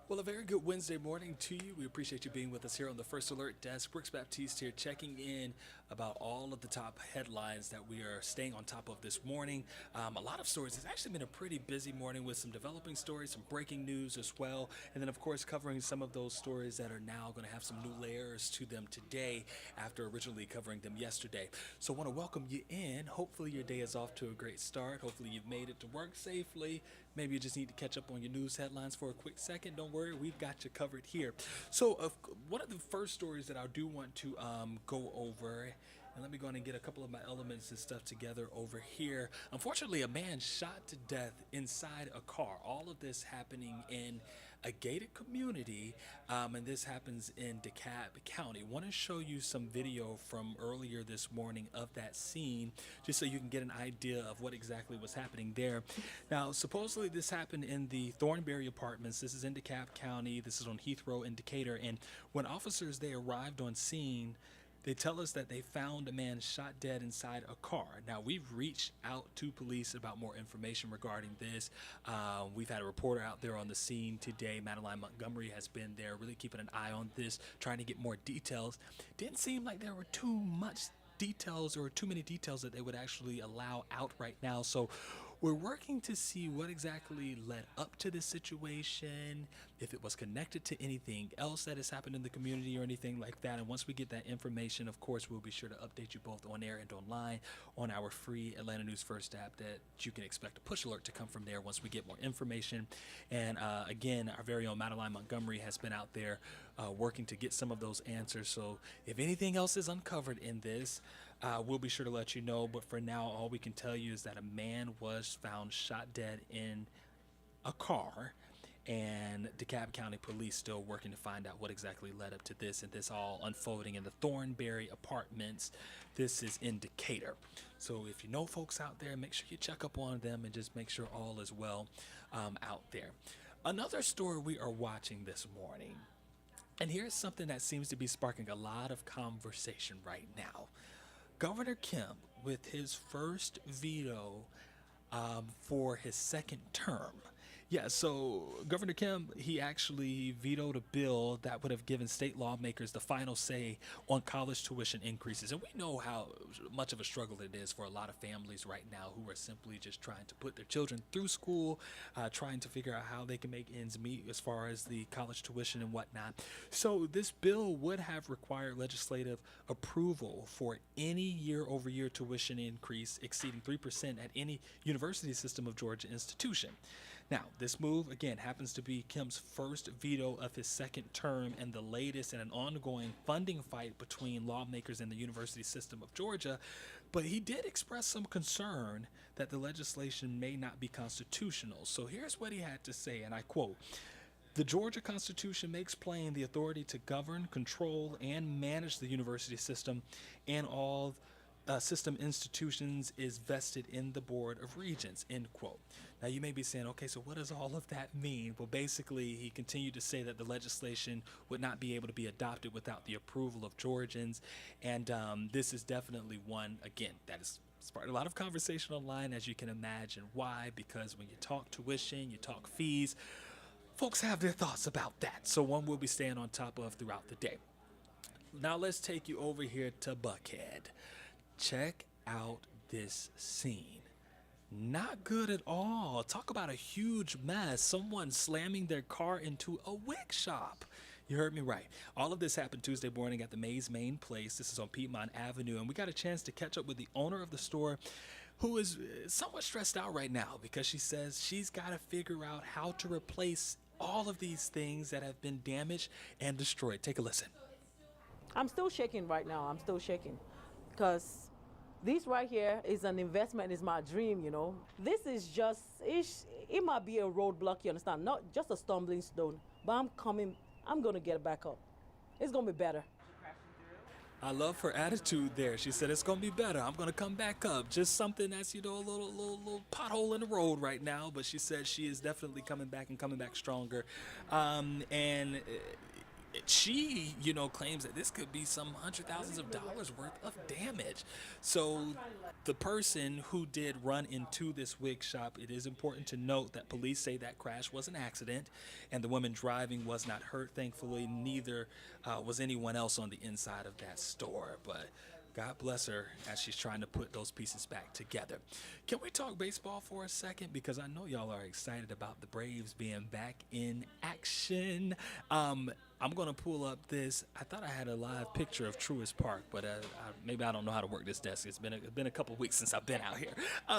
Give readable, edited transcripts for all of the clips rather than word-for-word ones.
Well, a very good Wednesday morning to you. We appreciate you being with us here on the First Alert Desk. Brooks Baptiste here, checking in about all of the top headlines that we are staying on top of this morning. A lot of stories. It's actually been a pretty busy morning with some developing stories, some breaking news as well, and then, of course, covering some of those stories that are now going to have some new layers to them today after originally covering them yesterday. So, I want to welcome you in. Hopefully, your day is off to a great start. Hopefully, you've made it to work safely. Maybe you just need to catch up on your news headlines for a quick second. Don't worry, we've got you covered here. So, one of the first stories that I do want to go over, and let me go on and get a couple of my elements and stuff together over here. Unfortunately, a man shot to death inside a car. All of this happening in a gated community, and this happens in DeKalb County. Want to show you some video from earlier this morning of that scene, just so you can get an idea of what exactly was happening there. Now, supposedly this happened in the Thornberry Apartments. This is in DeKalb County. This is on Heathrow and Decatur. And when officers they arrived on scene, they tell us that they found a man shot dead inside a car. Now, we've reached out to police about more information regarding this. We've had a reporter out there on the scene today. Madeline Montgomery has been there, really keeping an eye on this, trying to get more details. Didn't seem like there were too much details or too many details that they would actually allow out right now. So we're working to see what exactly led up to this situation, if it was connected to anything else that has happened in the community or anything like that. And once we get that information, of course, we'll be sure to update you both on air and online on our free Atlanta News First app that you can expect a push alert to come from there once we get more information. And again, our very own Madeline Montgomery has been out there working to get some of those answers. So if anything else is uncovered in this, we'll be sure to let you know. But for now, all we can tell you is that a man was found shot dead in a car, and DeKalb County Police still working to find out what exactly led up to this, and this all unfolding in the Thornberry Apartments. This is in Decatur. So if you know folks out there, make sure you check up on them and just make sure all is well out there. Another story we are watching this morning, and here's something that seems to be sparking a lot of conversation right now. Governor Kemp, with his first veto for his second term. Yeah, so Governor Kemp, he actually vetoed a bill that would have given state lawmakers the final say on college tuition increases. And we know how much of a struggle it is for a lot of families right now who are simply just trying to put their children through school, trying to figure out how they can make ends meet as far as the college tuition and whatnot. So this bill would have required legislative approval for any year-over-year tuition increase exceeding 3% at any University System of Georgia institution. Now, this move, again, happens to be Kemp's first veto of his second term and the latest in an ongoing funding fight between lawmakers and the University System of Georgia. But he did express some concern that the legislation may not be constitutional. So here's what he had to say, and I quote, "The Georgia Constitution makes plain the authority to govern, control, and manage the university system and all system institutions is vested in the Board of Regents," end quote. Now you may be saying, okay, so what does all of that mean? Well, basically, he continued to say that the legislation would not be able to be adopted without the approval of Georgians. And this is definitely one, again, that is sparked a lot of conversation online, as you can imagine. Why? Because when you talk tuition, you talk fees, folks have their thoughts about that. So one we'll be staying on top of throughout the day. Now let's take you over here to Buckhead. Check out this scene. Not good at all. Talk about a huge mess. Someone slamming their car into a wig shop. You heard me right. All of this happened Tuesday morning at the Mays Main Place. This is on Piedmont Avenue, and we got a chance to catch up with the owner of the store, who is somewhat stressed out right now because she says she's got to figure out how to replace all of these things that have been damaged and destroyed. Take a listen. I'm still shaking right now. I'm still shaking because this right here is an investment, is my dream, you know. This is just, it might be a roadblock, you understand, not just a stumbling stone, but I'm going to get it back up. It's going to be better. I love her attitude there. She said, it's going to be better. I'm going to come back up. Just something that's, a little pothole in the road right now. But she said she is definitely coming back and coming back stronger. And she, claims that this could be some hundred thousands of dollars worth of damage. So the person who did run into this wig shop, it is important to note that police say that crash was an accident and the woman driving was not hurt. Thankfully, neither was anyone else on the inside of that store. But God bless her as she's trying to put those pieces back together. Can we talk baseball for a second? Because I know y'all are excited about the Braves being back in action. I'm going to pull up this. I thought I had a live picture of Truist Park, but maybe I don't know how to work this desk. It's been a couple weeks since I've been out here.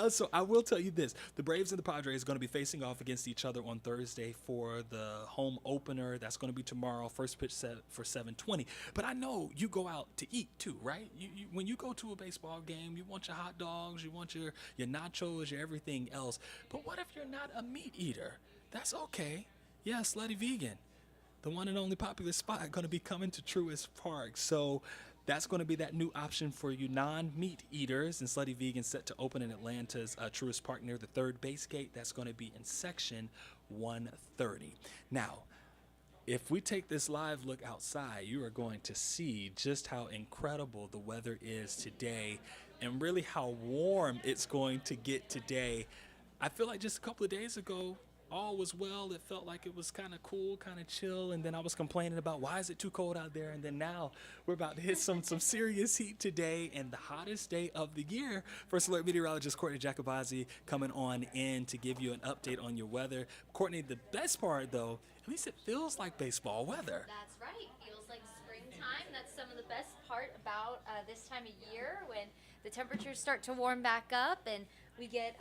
So I will tell you this. The Braves and the Padres are going to be facing off against each other on Thursday for the home opener. That's going to be tomorrow, first pitch set for 7:20. But I know you go out to eat too, right? When you go to a baseball game, you want your hot dogs, you want your nachos, your everything else. But what if you're not a meat eater? That's okay. Yeah, Slutty Vegan, the one and only popular spot, going to be coming to Truist Park. So that's going to be that new option for you non-meat eaters. And Slutty Vegan set to open in Atlanta's Truist Park near the third base gate. That's going to be in section 130. Now, if we take this live look outside, you are going to see just how incredible the weather is today and really how warm it's going to get today. I feel like just a couple of days ago, all was well. It felt like it was kind of cool, kind of chill, and then I was complaining about why is it too cold out there, and then now we're about to hit some serious heat today, and the hottest day of the year. First Alert meteorologist Courtney Jacobazzi coming on in to give you an update on your weather. Courtney, the best part though, at least it feels like baseball weather. That's right. Feels like springtime. That's some of the best part about this time of year when the temperatures start to warm back up and we get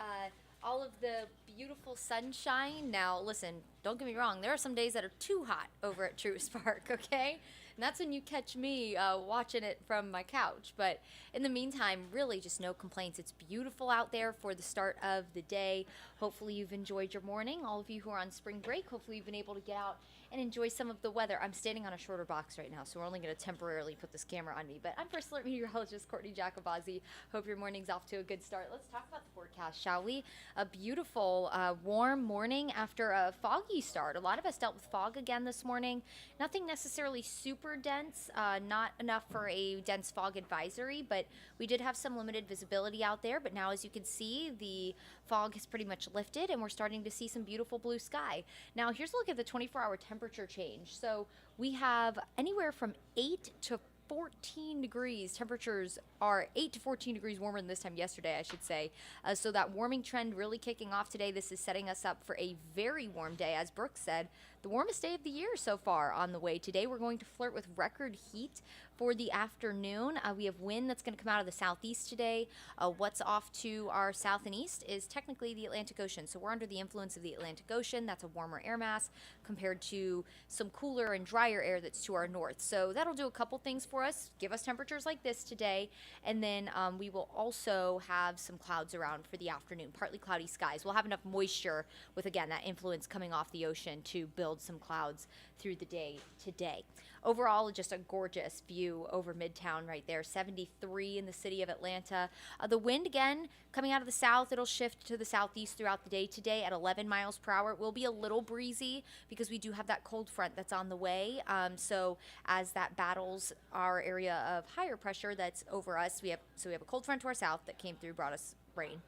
all of the beautiful sunshine. Now, listen, don't get me wrong. There are some days that are too hot over at Truist Park, okay? And that's when you catch me watching it from my couch. But in the meantime, really just no complaints. It's beautiful out there for the start of the day. Hopefully you've enjoyed your morning. All of you who are on spring break, hopefully you've been able to get out and enjoy some of the weather. I'm standing on a shorter box right now, so we're only going to temporarily put this camera on me. But I'm First Alert meteorologist Courtney Jacobazzi. Hope your morning's off to a good start. Let's talk about the forecast, shall we? A beautiful, warm morning after a foggy start. A lot of us dealt with fog again this morning. Nothing necessarily super dense, not enough for a dense fog advisory, but we did have some limited visibility out there. But now, as you can see, the fog has pretty much lifted and we're starting to see some beautiful blue sky. Now, here's a look at the 24-hour temperature change. So we have anywhere from 8 to 14 degrees. Temperatures are 8 to 14 degrees warmer than this time yesterday, I should say. So that warming trend really kicking off today. This is setting us up for a very warm day. As Brooke said, the warmest day of the year so far on the way. Today we're going to flirt with record heat for the afternoon. We have wind that's going to come out of the southeast today. What's off to our south and east is technically the Atlantic Ocean. So we're under the influence of the Atlantic Ocean. That's a warmer air mass compared to some cooler and drier air that's to our north. So that'll do a couple things for us, give us temperatures like this today, and then we will also have some clouds around for the afternoon, partly cloudy skies. We'll have enough moisture with, again, that influence coming off the ocean to build some clouds through the day today. Overall, just a gorgeous view over Midtown right there. 73 in the city of Atlanta. The wind, again, coming out of the south, it'll shift to the southeast throughout the day today at 11 miles per hour. It will be a little breezy because we do have that cold front that's on the way. So as that battles our area of higher pressure that's over us, we have a cold front to our south that came through, brought us rain.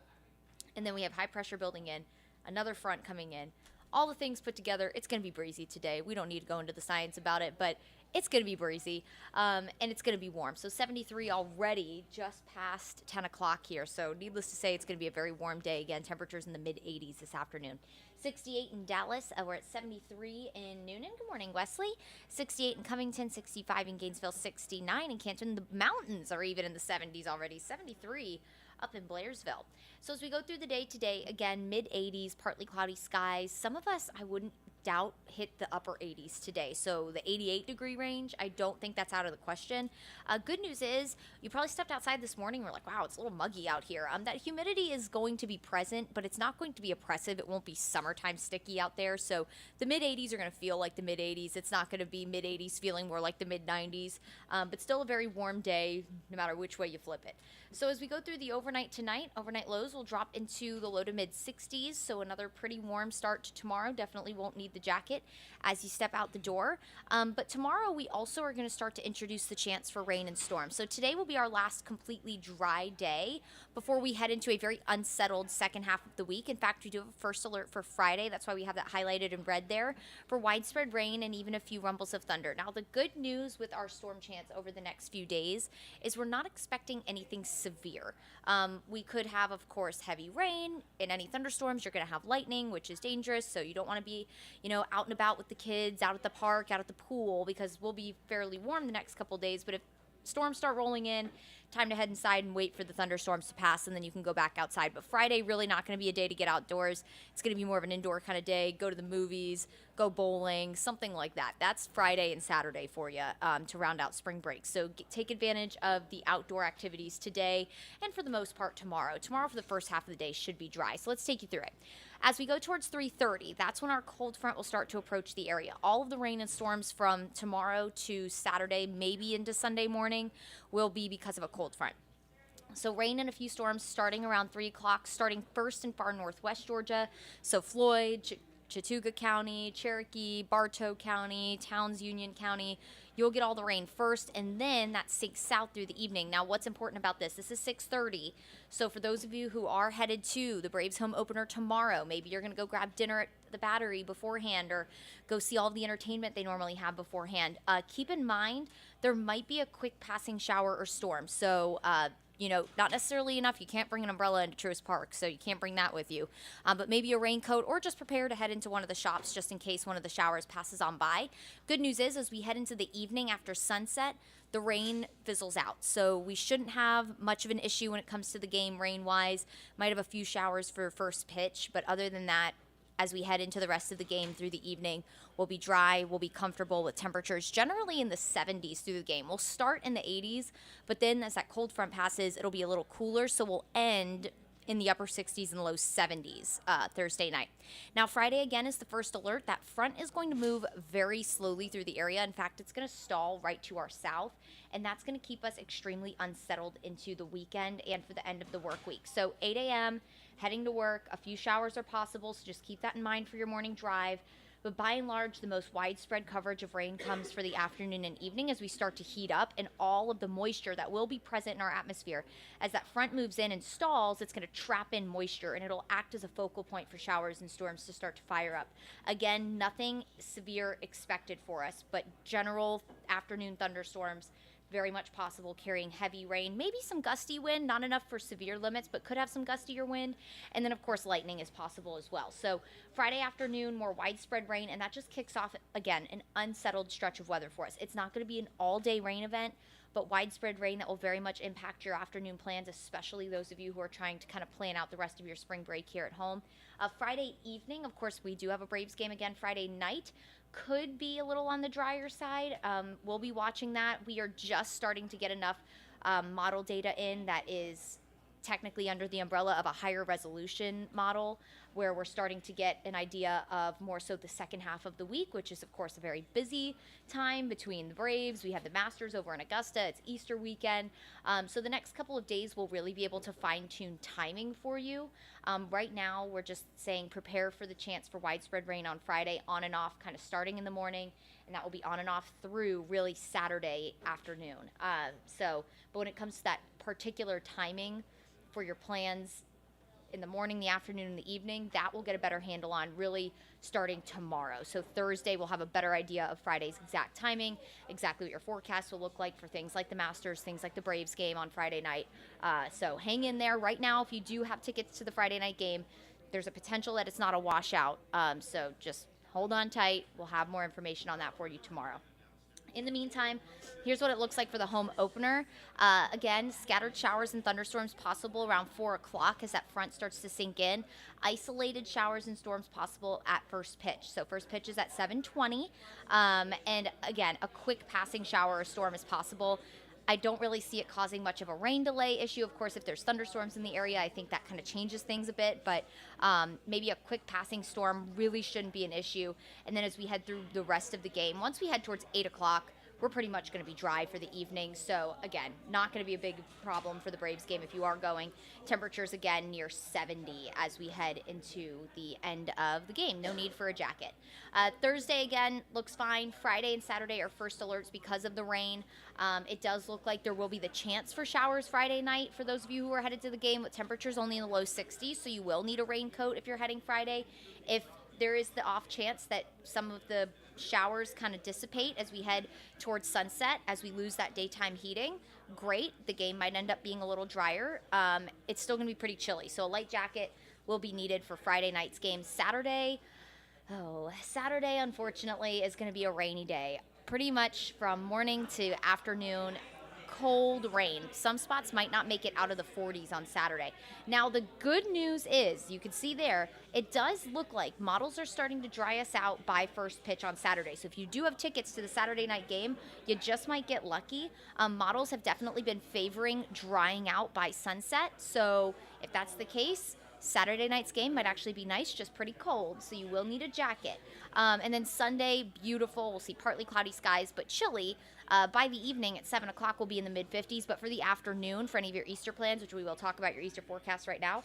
And then we have high pressure building in, another front coming in. All the things put together, it's going to be breezy today. We don't need to go into the science about it, but it's going to be breezy, and it's going to be warm. So 73 already, just past 10 o'clock here. So needless to say, it's going to be a very warm day. Again, temperatures in the mid-80s this afternoon. 68 in Dallas. We're at 73 in Noonan. Good morning, Wesley. 68 in Covington, 65 in Gainesville, 69 in Canton. The mountains are even in the 70s already. 73 up in Blairsville. So as we go through the day today, again, mid-80s, partly cloudy skies. Some of us, I wouldn't doubt, hit the upper 80s today. So the 88 degree range, I don't think that's out of the question. Good news is you probably stepped outside this morning and were like, wow, it's a little muggy out here. That humidity is going to be present, but it's not going to be oppressive. It won't be summertime sticky out there. So the mid 80s are going to feel like the mid 80s. It's not going to be mid 80s feeling more like the mid 90s, but still a very warm day no matter which way you flip it. So as we go through the overnight tonight, overnight lows will drop into the low to mid 60s. So another pretty warm start to tomorrow. Definitely won't need the jacket as you step out the door. But tomorrow we also are going to start to introduce the chance for rain and storms. So today will be our last completely dry day before we head into a very unsettled second half of the week. In fact, we do have a first alert for Friday. That's why we have that highlighted in red there for widespread rain and even a few rumbles of thunder. Now, the good news with our storm chance over the next few days is we're not expecting anything severe. We could have, of course, heavy rain. In any thunderstorms, you're going to have lightning, which is dangerous. So you don't want to be, out and about with the kids, out at the park, out at the pool, because we'll be fairly warm the next couple days. But if storms start rolling in, time to head inside and wait for the thunderstorms to pass, and then you can go back outside. But Friday, really not going to be a day to get outdoors. It's going to be more of an indoor kind of day. Go to the movies, go bowling, something like that. That's Friday and Saturday for you to round out spring break. So take advantage of the outdoor activities today and for the most part tomorrow. Tomorrow for the first half of the day should be dry. So let's take you through it. As we go towards 3:30, that's when our cold front will start to approach the area. All of the rain and storms from tomorrow to Saturday, maybe into Sunday morning, will be because of a cold front. So rain and a few storms starting around 3 o'clock, starting first in far northwest Georgia. So Floyd, Chattooga County, Cherokee, Bartow County, Towns Union County. You'll get all the rain first, and then that sinks south through the evening. Now, what's important about this? This is 6:30. So for those of you who are headed to the Braves home opener tomorrow, maybe you're going to go grab dinner at the Battery beforehand or go see all the entertainment they normally have beforehand. Keep in mind, there might be a quick passing shower or storm. So, not necessarily enough. You can't bring an umbrella into Truist Park, so you can't bring that with you. But maybe a raincoat, or just prepare to head into one of the shops just in case one of the showers passes on by. Good news is, as we head into the evening after sunset, the rain fizzles out. So we shouldn't have much of an issue when it comes to the game rain-wise. Might have a few showers for first pitch, but other than that, as we head into the rest of the game through the evening, we'll be dry, we'll be comfortable with temperatures generally in the 70s through the game. We'll start in the 80s, but then as that cold front passes, it'll be a little cooler, so we'll end in the upper 60s and low 70s Thursday night. Now, Friday, again, is the first alert. That front is going to move very slowly through the area. In fact, it's going to stall right to our south, and that's going to keep us extremely unsettled into the weekend and for the end of the work week. So 8 a.m., heading to work, a few showers are possible, so just keep that in mind for your morning drive. But by and large, the most widespread coverage of rain comes for the afternoon and evening as we start to heat up, and all of the moisture that will be present in our atmosphere. As that front moves in and stalls, it's going to trap in moisture, and it'll act as a focal point for showers and storms to start to fire up. Again, nothing severe expected for us, but general afternoon thunderstorms, very much possible, carrying heavy rain, maybe some gusty wind, not enough for severe limits, but could have some gustier wind. And then, of course, lightning is possible as well. So Friday afternoon, more widespread rain, and that just kicks off, again, an unsettled stretch of weather for us. It's not going to be an all-day rain event, but widespread rain that will very much impact your afternoon plans, especially those of you who are trying to kind of plan out the rest of your spring break here at home. Friday evening, of course, we do have a Braves game again Friday night. Could be a little on the drier side. We'll be watching that. We are just starting to get enough model data in that is technically under the umbrella of a higher resolution model, where we're starting to get an idea of more so the second half of the week, which is, of course, a very busy time between the Braves. We have the Masters over in Augusta. It's Easter weekend. So the next couple of days we'll really be able to fine-tune timing for you. Right now, we're just saying prepare for the chance for widespread rain on Friday, on and off, kind of starting in the morning, and that will be on and off through really Saturday afternoon. But when it comes to that particular timing for your plans in the morning, the afternoon, and the evening, that we'll get a better handle on really starting tomorrow. So Thursday, we'll have a better idea of Friday's exact timing, exactly what your forecast will look like for things like the Masters, things like the Braves game on Friday night. So hang in there. Right now, if you do have tickets to the Friday night game, there's a potential that it's not a washout. So just hold on tight. We'll have more information on that for you tomorrow. In the meantime, here's what it looks like for the home opener. Again, scattered showers and thunderstorms possible around 4 o'clock as that front starts to sink in. Isolated showers and storms possible at first pitch. So first pitch is at 7:20. And again, a quick passing shower or storm is possible. I don't really see it causing much of a rain delay issue. Of course, if there's thunderstorms in the area, I think that kind of changes things a bit, but maybe a quick passing storm really shouldn't be an issue. And then as we head through the rest of the game, once we head towards 8 o'clock, we're pretty much going to be dry for the evening. So again, not going to be a big problem for the Braves game if you are going. Temperatures again near 70 as we head into the end of the game. No need for a jacket. Thursday again looks fine. Friday and Saturday are first alerts because of the rain. It does look like there will be the chance for showers Friday night for those of you who are headed to the game, with temperatures only in the low 60s, so you will need a raincoat if you're heading Friday. If there is the off chance that some of the showers kind of dissipate as we head towards sunset, as we lose that daytime heating, great. The game might end up being a little drier. It's still going to be pretty chilly, so a light jacket will be needed for Friday night's game. Saturday, unfortunately, is going to be a rainy day. Pretty much from morning to afternoon, cold rain. Some spots might not make it out of the 40s on Saturday. Now, the good news is, you can see there, it does look like models are starting to dry us out by first pitch on Saturday. So if you do have tickets to the Saturday night game, you just might get lucky. Models have definitely been favoring drying out by sunset. So if that's the case, Saturday night's game might actually be nice, just pretty cold, so you will need a jacket. And then Sunday, beautiful. We'll see partly cloudy skies, but chilly. By the evening at 7 o'clock, we'll be in the mid-50s, but for the afternoon, for any of your Easter plans, which we will talk about your Easter forecast right now,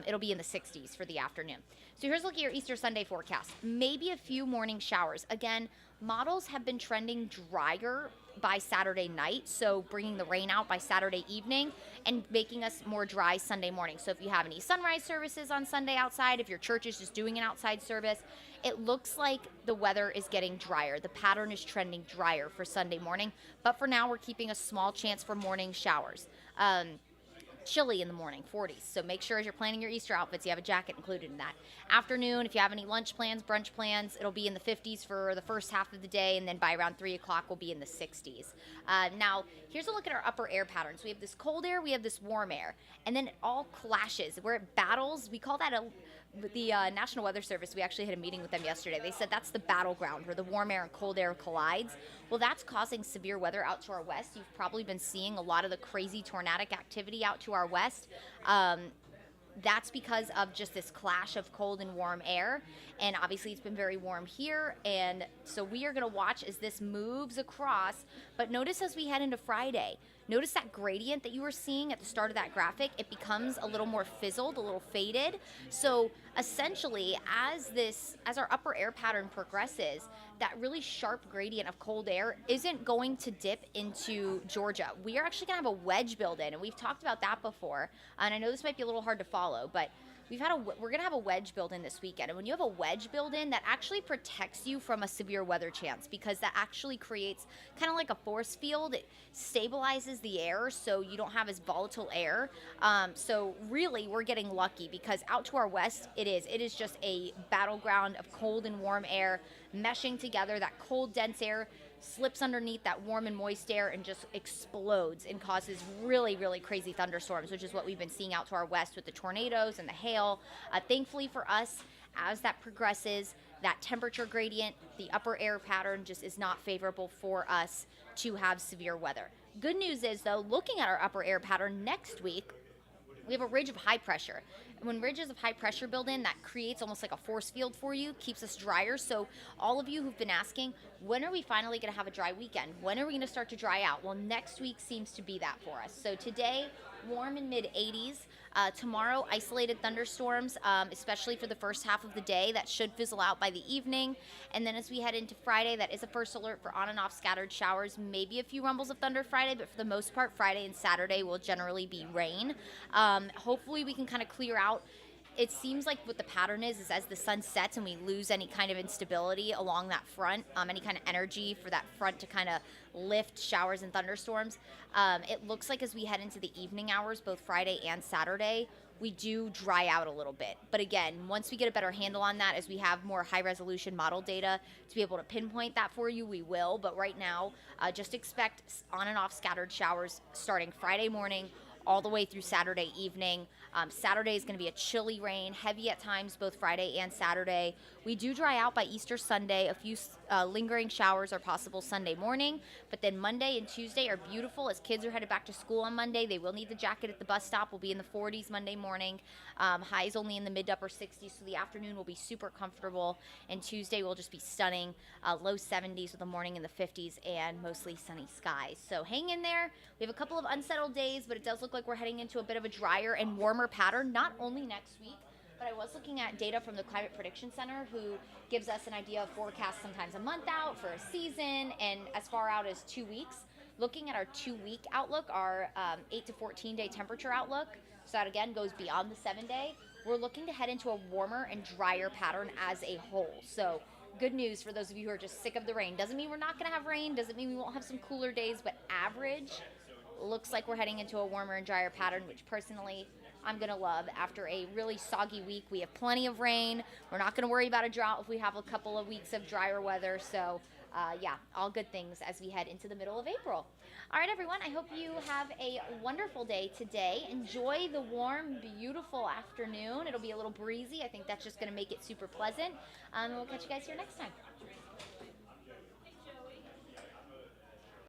it'll be in the 60s for the afternoon. So here's a look at your Easter Sunday forecast. Maybe a few morning showers. Again, models have been trending drier by Saturday night, so bringing the rain out by Saturday evening and making us more dry Sunday morning. So if you have any sunrise services on Sunday outside, if your church is just doing an outside service, it looks like the weather is getting drier. The pattern is trending drier for Sunday morning, but for now we're keeping a small chance for morning showers. Chilly in the morning, 40s. So make sure as you're planning your Easter outfits, you have a jacket included in that. Afternoon, if you have any lunch plans, brunch plans, it'll be in the 50s for the first half of the day, and then by around 3 o'clock, we'll be in the 60s. Now, here's a look at our upper air patterns. We have this cold air, we have this warm air, and then it all clashes. Where it battles, we call that the National Weather Service, we actually had a meeting with them yesterday. They said that's the battleground where the warm air and cold air collides. Well, that's causing severe weather out to our west. You've probably been seeing a lot of the crazy tornadic activity out to our west. That's because of just this clash of cold and warm air. And obviously it's been very warm here. And so we are going to watch as this moves across. But notice as we head into Friday, notice that gradient that you were seeing at the start of that graphic, it becomes a little more fizzled, a little faded. So essentially, as our upper air pattern progresses, that really sharp gradient of cold air isn't going to dip into Georgia. We are actually going to have a wedge build in, and we've talked about that before. And I know this might be a little hard to follow, but we're going to have a wedge build in this weekend. And when you have a wedge build in, that actually protects you from a severe weather chance, because that actually creates kind of like a force field. It stabilizes the air so you don't have as volatile air. So really, we're getting lucky, because out to our west, it is just a battleground of cold and warm air meshing together. That cold, dense air slips underneath that warm and moist air and just explodes and causes really, really crazy thunderstorms, which is what we've been seeing out to our west with the tornadoes and the hail. Thankfully for us, as that progresses, that temperature gradient, the upper air pattern just is not favorable for us to have severe weather. Good news is, though, looking at our upper air pattern next week, we have a ridge of high pressure. And when ridges of high pressure build in, that creates almost like a force field for you, keeps us drier. So all of you who've been asking, when are we finally going to have a dry weekend? When are we going to start to dry out? Well, next week seems to be that for us. So today, warm in mid-80s. Tomorrow, isolated thunderstorms, especially for the first half of the day. That should fizzle out by the evening. And then as we head into Friday, that is a first alert for on and off scattered showers. Maybe a few rumbles of thunder Friday, but for the most part, Friday and Saturday will generally be rain. Hopefully we can kind of clear out. It seems like what the pattern is as the sun sets and we lose any kind of instability along that front, any kind of energy for that front to kind of lift showers and thunderstorms. It looks like as we head into the evening hours, both Friday and Saturday, we do dry out a little bit. But again, once we get a better handle on that, as we have more high-resolution model data to be able to pinpoint that for you, we will. But right now, just expect on and off scattered showers starting Friday morning all the way through Saturday evening. Saturday is going to be a chilly rain, heavy at times, both Friday and Saturday. We do dry out by Easter Sunday. A few lingering showers are possible Sunday morning, but then Monday and Tuesday are beautiful. As kids are headed back to school on Monday, they will need the jacket at the bus stop. We'll be in the 40s Monday morning. Highs only in the mid to upper 60s, so the afternoon will be super comfortable. And Tuesday will just be stunning, low 70s with the morning in the 50s and mostly sunny skies. So hang in there. We have a couple of unsettled days, but it does look like we're heading into a bit of a drier and warmer pattern, not only next week, but I was looking at data from the Climate Prediction Center, who gives us an idea of forecasts sometimes a month out for a season and as far out as 2 weeks. Looking at our 2-week outlook, our 8 to 14 day temperature outlook, so that again goes beyond the 7-day, we're looking to head into a warmer and drier pattern as a whole. So good news for those of you who are just sick of the rain. Doesn't mean we're not going to have rain, doesn't mean we won't have some cooler days, but average looks like we're heading into a warmer and drier pattern, which personally I'm going to love. After a really soggy week, we have plenty of rain. We're not going to worry about a drought if we have a couple of weeks of drier weather. So yeah, all good things as we head into the middle of April. All right, everyone, I hope you have a wonderful day today. Enjoy the warm, beautiful afternoon. It'll be a little breezy. I think that's just going to make it super pleasant. We'll catch you guys here next time.